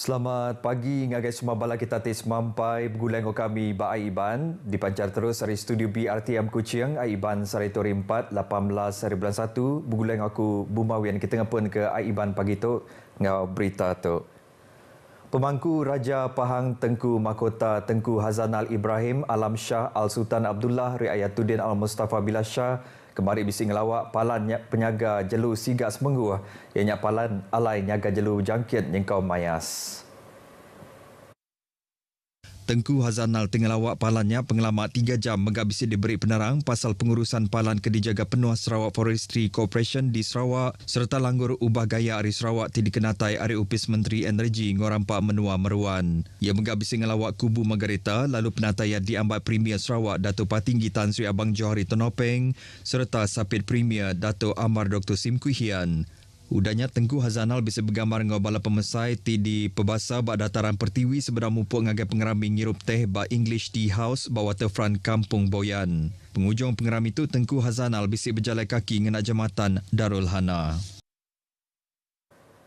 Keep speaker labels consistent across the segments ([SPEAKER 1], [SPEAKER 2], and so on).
[SPEAKER 1] Selamat pagi ngagai semua bala kita tis mampai berguleng kami ba Aiban dipancar terus dari studio BRTM Kuching Aiban Saritori 4 18 hari bulan 1 berguleng aku Bumawian kita ngapun ke Aiban pagi tu ngau berita tu. Pemangku Raja Pahang Tengku Mahkota Tengku Hazanal Ibrahim Alam Shah Al Sultan Abdullah Riayatuddin Al Mustafa Billah Shah kembali bising ngelawak palan penyaga jelu sigak semenggu ianya palan alai nyaga jelu jangkit nyengkau mayas.
[SPEAKER 2] Tengku Hazanal tengah lawak palannya pengelamat 3 jam menghabisi diberi penerang pasal pengurusan palan ke dijaga penuh Sarawak Forestry Corporation di Sarawak serta langgur ubah gaya Ari Sarawak ti dikenatai Ari Upis Menteri Energi ngorampak menua meruan. Ia menghabisi ngelawak kubu Margarita lalu penataya diambat Premier Sarawak Dato' Patinggi Tan Sri Abang Johari Tonopeng serta Sapit Premier Dato' Amar Dr. Sim Kuihian. Udahnya Tengku Hazanal bisa bergambar dengan bala pemesai ti di pebasa bak dataran pertiwi sebenar mupuk ngagai pengerami ngirup teh bak English Tea House bak waterfront Kampung Boyan. Penghujung pengerami itu Tengku Hazanal bisa berjalan kaki ngena jambatan Darul Hana.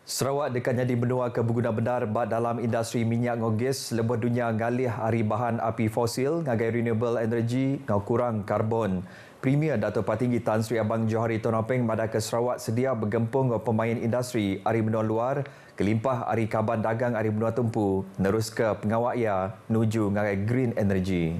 [SPEAKER 1] Sarawak dekatnya di benua ke berguna benar bak dalam industri minyak ngogis lebuh dunia ngalih hari bahan api fosil ngagai renewable energy ngau kurang karbon. Premier Dato' Patinggi Tan Sri Abang Johari Tonopeng madah ke Sarawak sedia bergempung pemain industri ari benua luar kelimpah ari kaban dagang ari benua tumpu nerus ke pengawak ia nuju ngagai green energy.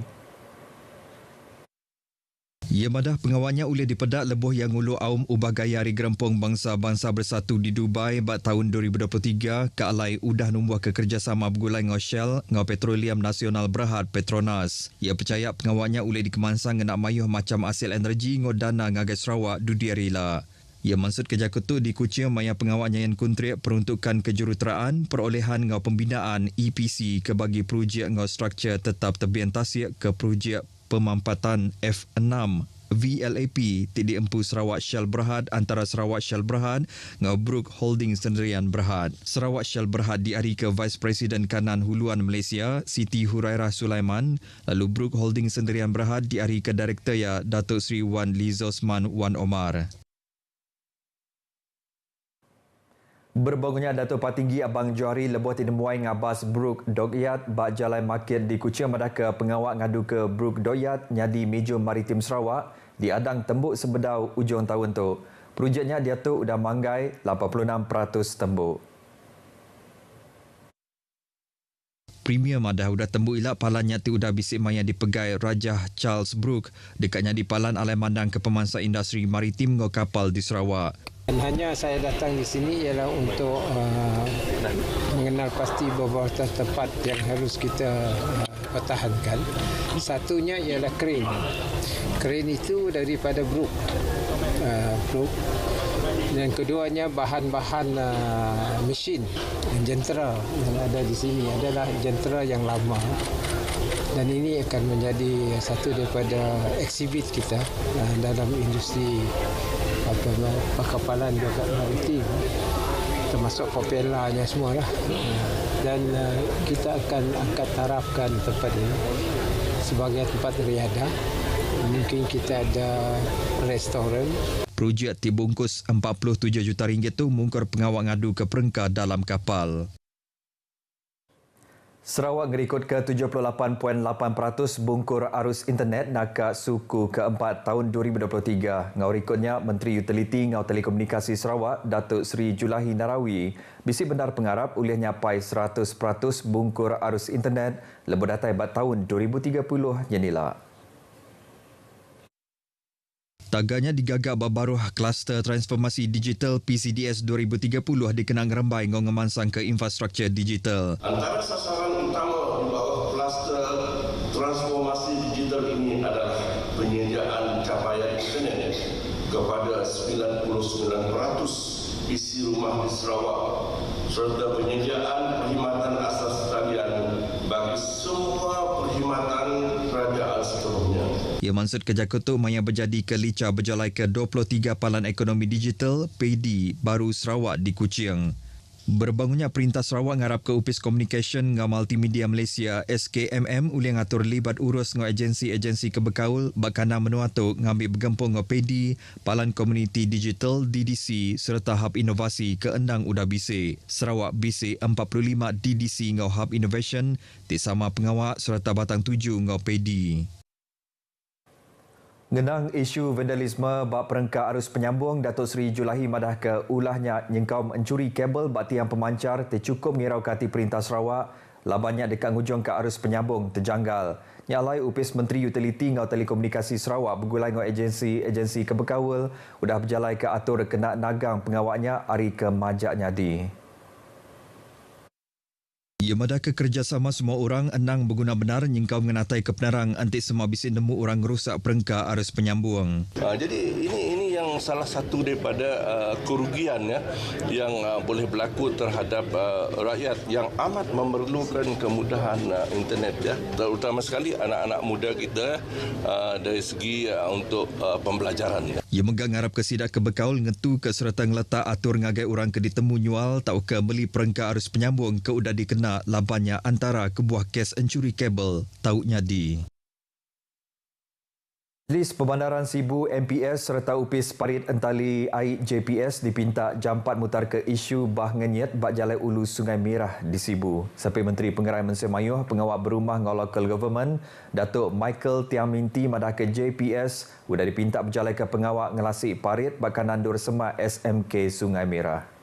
[SPEAKER 2] Ia madah pengawalnya oleh dipedak lebuh yang ulu aum ubah gaya hari gerempung bangsa-bangsa bersatu di Dubai bak tahun 2023 ke alai udah numbuh ke kerjasama bergulai ngau Shell ngau Petroleum Nasional Berhad Petronas. Ia percaya pengawalnya oleh dikemansang nak mayuh macam hasil energi ngau dana ngagai Sarawak dudia rila. Ia maksud kerja ketuk di Kuching maya pengawalnya yang kontrak peruntukan kejuruteraan perolehan ngau pembinaan EPC ke bagi projek ngau struktur tetap terbientasi ke projek pemampatan F6 VLAP ti diempu Sarawak Shell Berhad antara Sarawak Shell Berhad ngau Brook Holding Sendirian Berhad. Sarawak Shell Berhad diari ke Vice President Kanan Huluan Malaysia Siti Hurairah Sulaiman lalu Brook Holding Sendirian Berhad diari ke Direktur ya Datuk Sri Wan Lizosman Wan Omar.
[SPEAKER 1] Berbangunnya Dato' Patinggi Abang Johari lebuh tinemuai ngabas Brook Dockyard bak jalan market di Kuching madah ke pengawak ngadu ke Brook Dockyard nyadi Meja Maritim Sarawak di adang tembuk sebedau ujung tahun tu. Projeknya dia tu udah manggai 86% tembuk.
[SPEAKER 2] Premier madah udah tembuk ilak palannya ti udah bisik maya dipegai Raja Charles Brook dekatnya di palan alai mandang ke pemansa industri maritim ngau kapal di Sarawak.
[SPEAKER 3] Dan hanya saya datang di sini ialah untuk mengenal pasti beberapa tempat yang harus kita pertahankan. Satunya ialah crane. Crane itu daripada Brook. Dan keduanya bahan-bahan mesin dan jentera yang ada di sini adalah jentera yang lama. Dan ini akan menjadi satu daripada eksibit kita dalam industri perkapalan juga maritim, termasuk propellernya semualah. Dan kita akan angkat tarafkan tempat ini sebagai tempat riadah. Mungkin kita ada restoran.
[SPEAKER 2] Projek dibungkus RM47 juta tu mungkar pengawak ngadu ke perengkah dalam kapal.
[SPEAKER 1] Sarawak ngerikut ke 78.8% bungkur arus internet nakak suku keempat tahun 2023. Ngau rikutnya Menteri Utiliti ngau Telekomunikasi Sarawak Datuk Seri Julahi Narawi bisi benar pengarap oleh nyapai 100% bungkur arus internet lebih datai bat tahun 2030 jenila.
[SPEAKER 2] Taganya digagak babaruh kluster transformasi digital PCDS 2030 dikenang rembai ngau ngemansang ke infrastruktur digital.
[SPEAKER 4] Antara sasaran utama di bawah kluster transformasi digital ini adalah penyediaan capaian internet kepada 99% isi rumah di Sarawak serta penyediaan perkhidmatan asas talian bagi semua perkhidmatan kerajaan seterusnya.
[SPEAKER 2] Ia maksud kerja ketuk maya berjadi ke lica berjalai ke 23 palan ekonomi digital PD baru Sarawak di Kuching. Berbangunnya Perintah Sarawak ngarap ke Upis Communication ngau Multimedia Malaysia SKMM uli ngatur libat urus ngau agensi-agensi kebekaul bakana menuatuk ngambil bergempung ngau PD, Palan Komuniti Digital DDC serta Hub Inovasi ke Endang Udah Bisik. Sarawak Bisik 45 DDC ngau Hub Innovation, tisama pengawak serta batang 7 ngau PD.
[SPEAKER 1] Ngenang isu vandalisme bak perengkak arus penyambung, Datuk Seri Julahi madah ke ulahnya nyengkau mencuri kabel bak tiang pemancar tercukup ngirau kati Perintah Sarawak labanya dekat ngujung ke arus penyambung terjanggal. Nyalai Upis Menteri Utiliti ngau Telekomunikasi Sarawak bergulai ngau agensi kebekawal udah berjalai ke atur kena nagang pengawaknya hari ke majak nyadi.
[SPEAKER 2] Ia madah ke kerjasama semua orang enang berguna benar nyengkau mengenatai kebenaran anti semua bisik nemu orang rusak perengkak arus penyambung.
[SPEAKER 4] Jadi ini yang salah satu daripada kerugian ya yang boleh berlaku terhadap rakyat yang amat memerlukan kemudahan internet ya, terutama sekali anak-anak muda kita dari segi untuk pembelajaran ya.
[SPEAKER 2] Ia megang harap kesidak kebekaul ngetu ke serta ngeletak atur ngagai orang ke ditemu nyual tau ke beli perengkak arus penyambung ke udah dikena labanya antara kebuah kes encuri kabel tau nyadi.
[SPEAKER 1] Majlis Pembandaran Sibu MPS serta Upis Parit Entali Air JPS dipinta jampat mutar ke isu bah ngenyet bak Jalai Ulu Sungai Merah di Sibu. Sampai Menteri Pengerai Mensir Mayuh Pengawal Berumah ngau Local Government Datuk Michael Tiaminti madah ke JPS sudah dipinta berjalai ke pengawal ngelasik parit bak kanandur semak SMK Sungai Merah.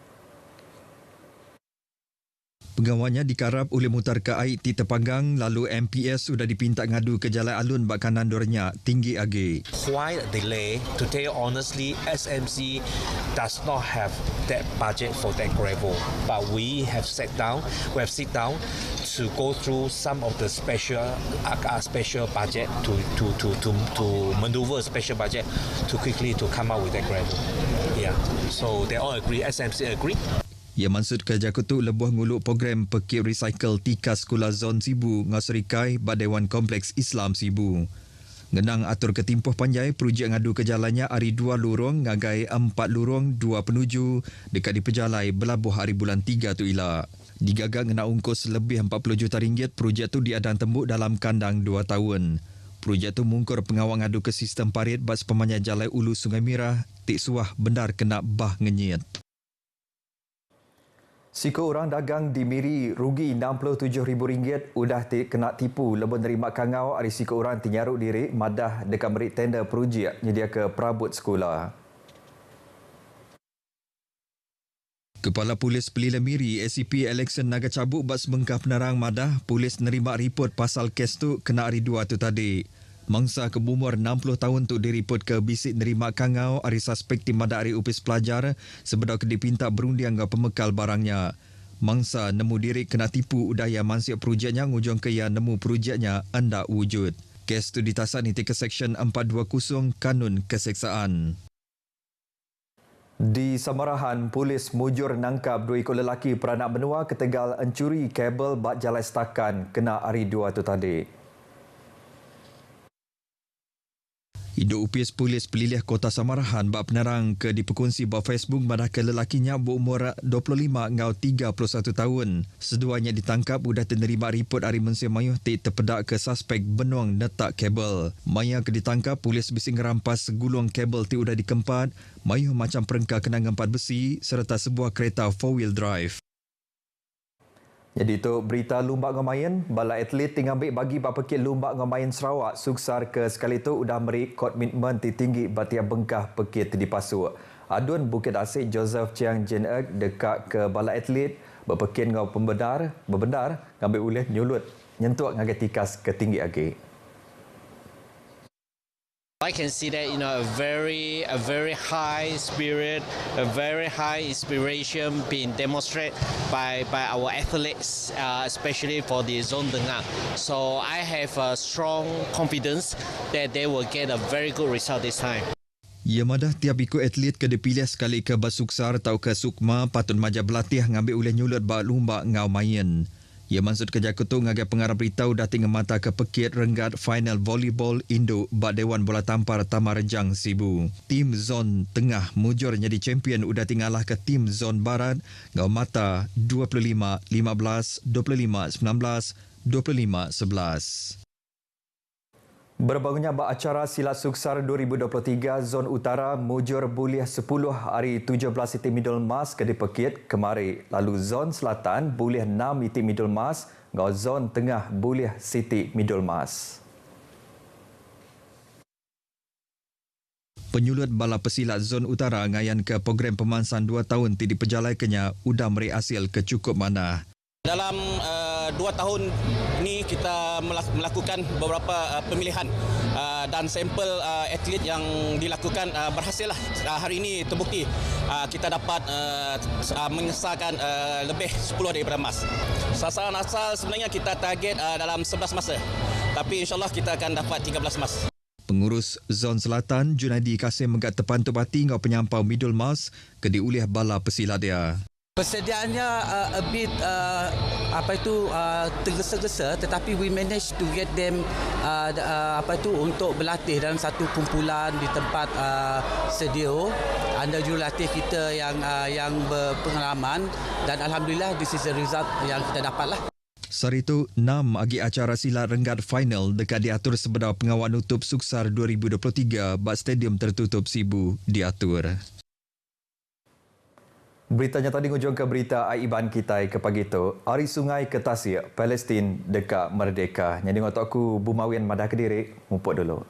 [SPEAKER 2] Pengawalnya dikarap oleh mutar ke IT Tepanggang lalu MPS sudah dipinta ngadu ke jalan alun bak kanandurnya tinggi agi.
[SPEAKER 5] Why a delay? To tell you honestly, SMC does not have that budget for that gravel. But we have sit down to go through some of the special budget to maneuver special budget to quickly to come out with that gravel. Yeah. So they all agree. SMC agree.
[SPEAKER 2] Ia maksud ke Jakutu lebuh nguluk program pekik recycle tika Sekolah Zon Sibu ngau serikai bak Dewan Kompleks Islam Sibu. Ngenang atur ketimpuh panjai projek ngadu ke jalannya hari 2 lorong ngagai 4 lorong 2 penuju dekat di pejalai belabuh hari bulan 3 tu ila. Digagak ngena ungkos lebih 40 juta ringgit projek tu diadang tembuk dalam kandang 2 tahun. Projek tu mungkur pengawal ngadu ke sistem parit bak sepemanya Jalai Ulu Sungai Merah tik suah bendar kena bah ngenyit.
[SPEAKER 1] Siko orang dagang di Miri rugi RM67,000 udah kena tipu lebih nerima kangau hari siko orang tinyaruk diri madah dekat merik tender projek nyedia ke perabot sekolah.
[SPEAKER 2] Kepala Polis Pelila Miri ACP Alexan Naga Cabuk bak sebengkah penerang madah polis nerima report pasal kes tu kena hari 2 tu tadi. Mangsa ke berumur 60 tahun tu direport ke bisik nerima kangau hari suspek tim madah hari Upis Pelajar sebedau ke dipinta berundiang ke pemekal barangnya. Mangsa nemu diri kena tipu udaya mansik projeknya ngujung ke yang nemu projeknya anda wujud. Kes tu ditasak niti ke Seksyen 420 Kanun Keseksaan.
[SPEAKER 1] Di Samarahan, polis mujur nangkap 2 ekor lelaki peranak benua ketegal encuri kabel bak jalai setakan kena hari 2 tu tadi.
[SPEAKER 2] Hidup Upis Polis Pelilih Kota Samarahan bak penerang ke diperkongsi bak Facebook madah ke lelakinya berumur 25 ngau 31 tahun. Seduanya ditangkap sudah menerima report hari Mensir Mayuh terpedak ke suspek benuang netak kabel. Maya ke ditangkap polis bising rampas gulung kabel sudah dikempat, Mayuh macam perengkak kena ngempat besi serta sebuah kereta 4-wheel drive.
[SPEAKER 1] Jadi itu berita Lumbak Ngamayan, Balai Atlet tingambil bagi bapakit Lumbak Ngamayan Sarawak suksar ke sekali itu sudah beri komitmen tinggi batia bengkah pekit di Pasuk. Adun Bukit Asik Joseph Chiang Jen Ek dekat ke Balai Atlet berpekit ngau berbendar ngambil ulih nyulut nyentuak ngagai tikas ke tinggi agi.
[SPEAKER 6] I can see that a very high spirit, a very high inspiration being demonstrated by our athletes, especially for the Zone Tengah. So I have a strong confidence that they will get a very good result this time.
[SPEAKER 2] Ia madah tiap ikut atlet ke dipilih sekali ke basuksar atau ke sukma patut majak berlatih ngambil ulih nyulut bak lumbak ngau main. Ia maksud kerja kutu ngagai pengarah beritahu dah tinggal mata ke pekit renggat final volleyball Indo bak Dewan Bola Tampar Tamarejang Sibu. Tim Zon Tengah mujur jadi champion udah tinggalah ke tim Zon Barat ngau mata 25-15, 25-19, 25-11.
[SPEAKER 1] Berbangunnya bak acara Silat Suksar 2023 Zon Utara mujur buliah 10 hari 17 iti Middle Mas ke Dipekit kemari. Lalu Zon Selatan buliah 6 iti Middle Mas, ngau Zon Tengah buliah siti Middle Mas.
[SPEAKER 2] Penyulut bala pesilat Zon Utara ngayan ke program pemansan 2 tahun ti diperjalaikannya udah meri hasil ke cukup mana.
[SPEAKER 7] Dalam 2 tahun ini kita melakukan beberapa pemilihan dan sampel atlet yang dilakukan berhasil lah. Hari ini terbukti kita dapat mengesahkan lebih 10 daripada emas. Sasaran asal sebenarnya kita target dalam 11 masa. Tapi insyaAllah kita akan dapat 13 emas.
[SPEAKER 2] Pengurus Zon Selatan Junaidi Kasim menggat terpantu pati ngau penyampau Middle Mas ke diuliah bala pesilat dia.
[SPEAKER 8] Persediaannya a bit tergesa-gesa, tetapi we managed to get them untuk berlatih dalam satu kumpulan di tempat sedio under jurulatih kita yang berpengalaman, dan alhamdulillah this is the result yang kita dapatlah.
[SPEAKER 2] Sehari itu, 6 agi acara silat renggat final dekat diatur sebedar pengawal nutup Suksar 2023 bak stadium tertutup Sibu diatur.
[SPEAKER 1] Beritanya tadi ngujung ke berita Aiban kita ke pagi itu. Ari Sungai ke Tasik, Palestin dekat merdeka. Jadi ngotok aku Bumawian Madah Kediri, mumpuk dulu.